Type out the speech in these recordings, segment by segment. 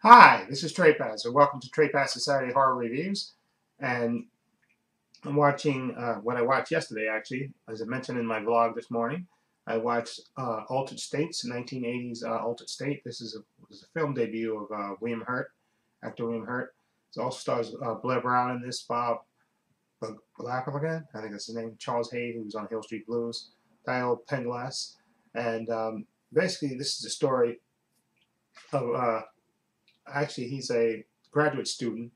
Hi, this is Trepacer. Welcome to Trepacer Saturday Horror Reviews. And I'm watching what I watched yesterday, actually. As I mentioned in my vlog this morning, I watched Altered States, 1980s Altered State. This is a film debut of William Hurt, actor William Hurt. It also stars Blair Brown in this, Bob Backlund, I think that's his name, Charles Hay, who was on Hill Street Blues, Dio Penglass. And basically, this is a story of actually, he's a graduate student,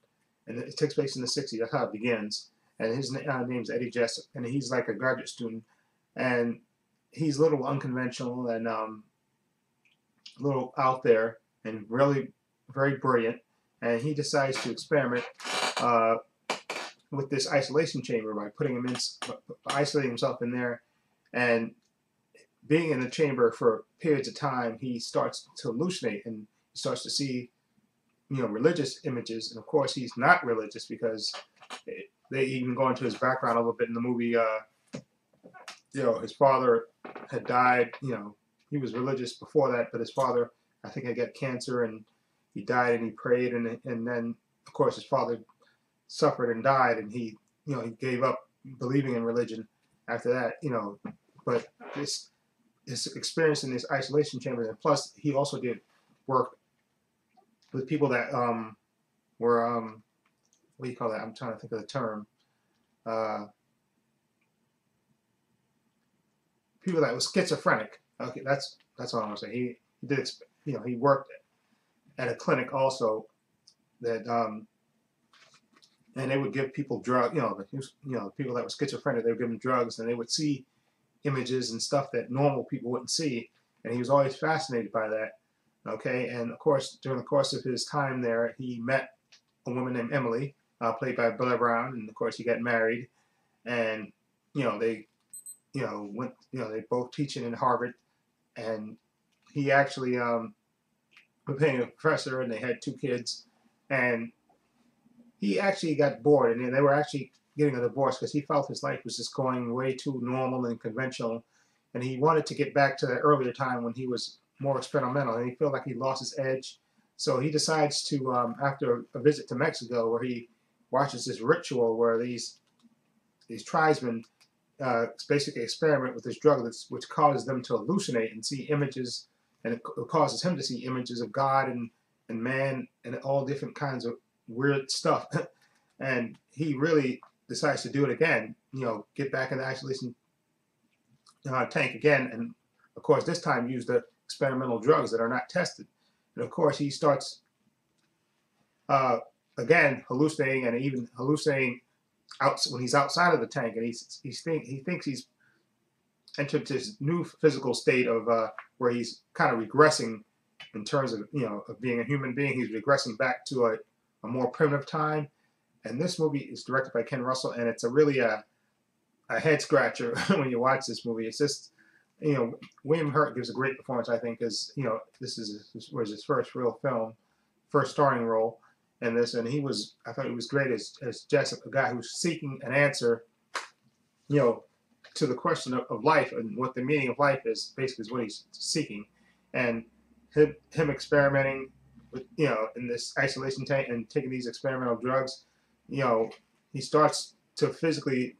and it takes place in the 60s. That's how it begins. And his name's Eddie Jessup, and he's like a graduate student, and he's a little unconventional and a little out there, and really very brilliant. And he decides to experiment uh, with this isolation chamber by putting him in, isolating himself in there, and being in the chamber for periods of time, he starts to hallucinate and he starts to see religious images. And of course, he's not religious because they even go into his background a little bit in the movie. His father had died. He was religious before that, but his father, I think, had got cancer, and he died, and he prayed, and then, of course, his father suffered and died, and he gave up believing in religion after that. But this experience in this isolation chamber, and plus he also did work with people that were what do you call that? I'm trying to think of the term. People that was schizophrenic. Okay, that's all I'm gonna say. He did, he worked at a clinic also that and they would give people drugs. People that were schizophrenic, they would give them drugs, and they would see images and stuff that normal people wouldn't see, and he was always fascinated by that. Okay, and of course, during the course of his time there, he met a woman named Emily, played by Blair Brown, and of course, he got married, and they, went, they both teaching in Harvard, and he actually became a professor, and they had 2 kids, and he actually got bored, and they were actually getting a divorce because he felt his life was just going way too normal and conventional, and he wanted to get back to that earlier time when he was more experimental, and he felt like he lost his edge. So he decides to, after a visit to Mexico, where he watches this ritual where these tribesmen basically experiment with this drug which causes them to hallucinate and see images, and it causes him to see images of God and man and all different kinds of weird stuff. And he really decides to do it again, get back in the isolation tank again, and of course this time use the experimental drugs that are not tested. And of course he starts again hallucinating, and even hallucinating out when he's outside of the tank, and he thinks he's entered this new physical state of where he's kind of regressing in terms of of being a human being. He's regressing back to a more primitive time. And this movie is directed by Ken Russell, and it's a really a head scratcher when you watch this movie. It's just, William Hurt gives a great performance, I think, because this was his first real film, first starring role in this, and I thought he was great as Jessup, a guy who's seeking an answer, to the question of life and what the meaning of life is. Basically, is what he's seeking, and him experimenting with in this isolation tank and taking these experimental drugs. He starts to physically,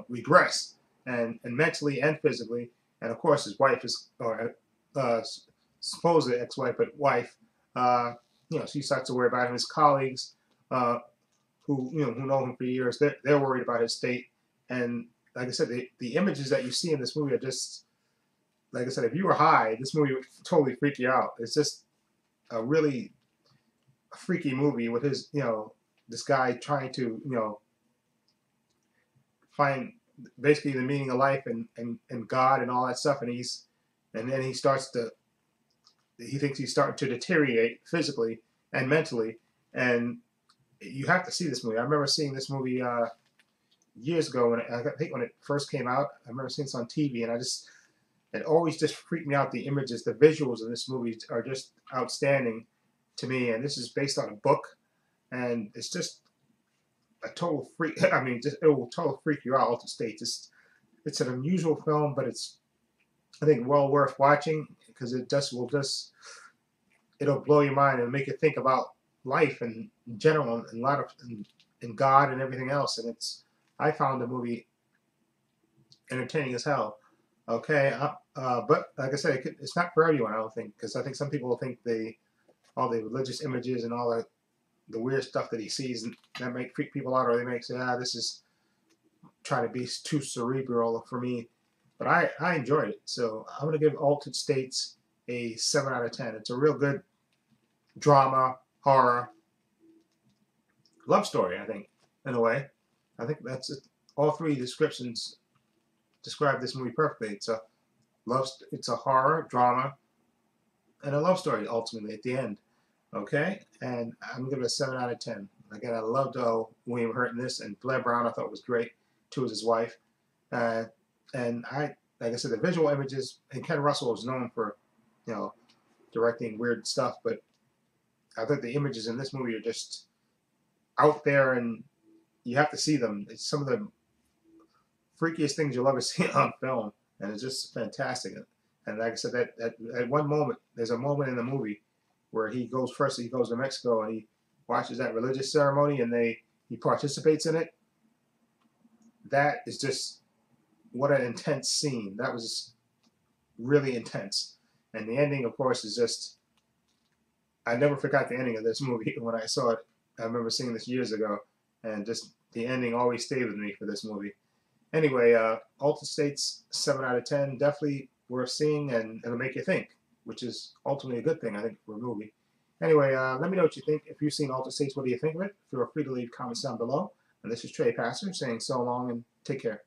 regress, and mentally and physically. And of course, his wife is, or supposedly ex-wife, but wife, she starts to worry about him. His colleagues, who know him for years, they're worried about his state. And like I said, the images that you see in this movie are just, like I said, if you were high, this movie would totally freak you out. It's just a really freaky movie with his, this guy trying to, find basically the meaning of life and God and all that stuff, and then he thinks he's starting to deteriorate physically and mentally, and you have to see this movie. I remember seeing this movie years ago I think when it first came out. I remember seeing this on TV, and it always just freaked me out. The images, the visuals in this movie are just outstanding to me, and this is based on a book, and it's just a total freak. I mean, it will totally freak you out. Altered States. It's an unusual film, but it's, I think, well worth watching because it will just it'll blow your mind and make you think about life in general and a lot of and God and everything else. And I found the movie entertaining as hell. Okay, but like I said, it's not for everyone. I don't think, because I think some people think all the religious images and all the weird stuff that he sees and that might freak people out, or they might say, this is trying to be too cerebral for me. But I enjoyed it, so I'm gonna give Altered States a 7 out of 10. It's a real good drama, horror, love story. I think, in a way, I think that's it. All three descriptions describe this movie perfectly. It's a horror, drama, and a love story ultimately at the end. Okay, and I'm gonna give it a 7 out of 10. Again, I loved William Hurt in this, and Blair Brown I thought was great too as his wife. Uh, and like I said, the visual images, and Ken Russell was known for, directing weird stuff, but I think the images in this movie are just out there, and you have to see them. It's some of the freakiest things you'll ever see on film, and it's just fantastic. And like I said, that at one moment, there's a moment in the movie where he goes to Mexico and he watches that religious ceremony and he participates in it. That is just, what an intense scene. That was really intense. And the ending, of course, is just, I never forgot the ending of this movie when I saw it. I remember seeing this years ago, and just the ending always stayed with me for this movie. Anyway, Altered States, 7 out of 10, definitely worth seeing, and it'll make you think, which is ultimately a good thing, I think, for a movie. Anyway, let me know what you think. If you've seen Altered States, what do you think of it? Feel free to leave comments down below. And this is Trepacer saying so long and take care.